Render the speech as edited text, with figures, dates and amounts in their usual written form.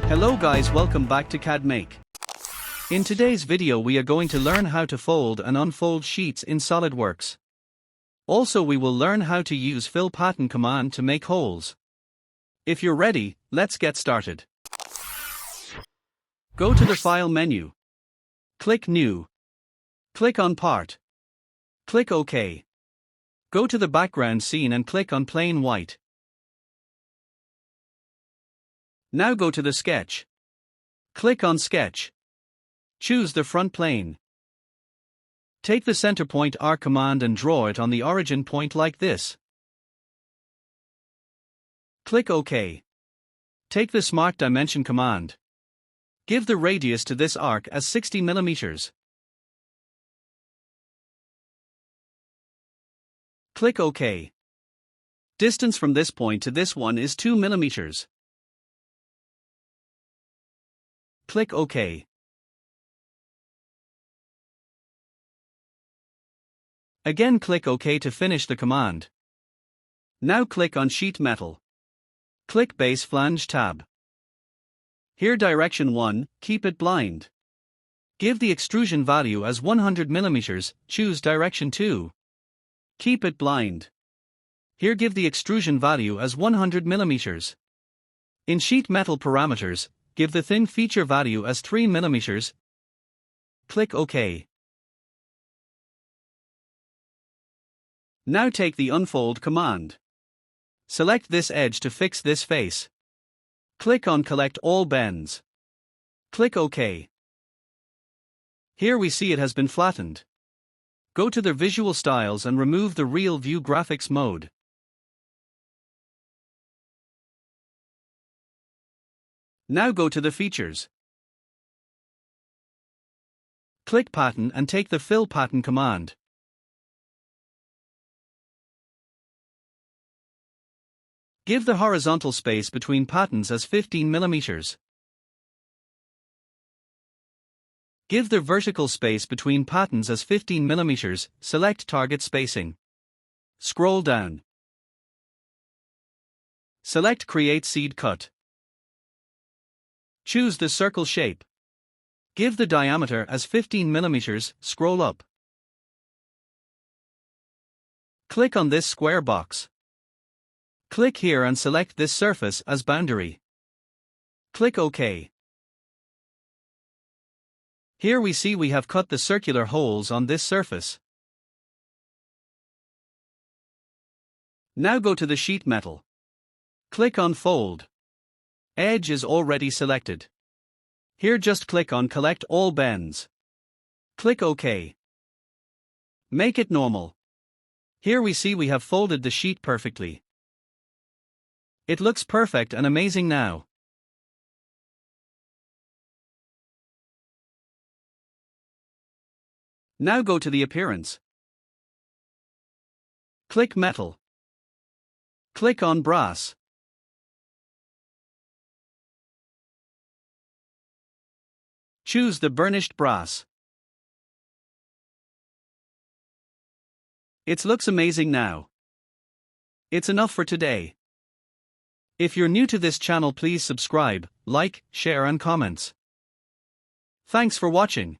Hello guys, welcome back to CAD Make. In today's video we are going to learn how to fold and unfold sheets in Solidworks. Also we will learn how to use flatten command to make holes. If you're ready, let's get started. Go to the File menu. Click New. Click on Part. Click OK. Go to the background scene and click on Plain White. Now go to the sketch. Click on Sketch. Choose the front plane. Take the center point R command and draw it on the origin point like this. Click OK. Take the Smart Dimension command. Give the radius to this arc as 60 mm. Click OK. Distance from this point to this one is 2 mm. Click OK. Again click OK to finish the command. Now click on Sheet Metal. Click Base Flange tab. Here direction 1, keep it blind. Give the extrusion value as 100 mm, choose direction 2. Keep it blind. Here give the extrusion value as 100 mm. In Sheet Metal parameters, give the thin feature value as 3 mm. Click OK. Now take the Unfold command. Select this edge to fix this face. Click on Collect All Bends. Click OK. Here we see it has been flattened. Go to the Visual Styles and remove the Real View Graphics mode. Now go to the Features. Click Pattern and take the Fill Pattern command. Give the horizontal space between patterns as 15 mm. Give the vertical space between patterns as 15 mm, select Target Spacing. Scroll down. Select Create Seed Cut. Choose the circle shape. Give the diameter as 15 mm, scroll up. Click on this square box. Click here and select this surface as boundary. Click OK. Here we see we have cut the circular holes on this surface. Now go to the sheet metal. Click on Fold. Edge is already selected. Here just click on Collect All Bends. Click OK. Make it normal. Here we see we have folded the sheet perfectly. It looks perfect and amazing now. Now go to the appearance. Click Metal. Click on Brass. Choose the burnished brass. It looks amazing now. It's enough for today. If you're new to this channel, please subscribe, like, share and comments. Thanks for watching.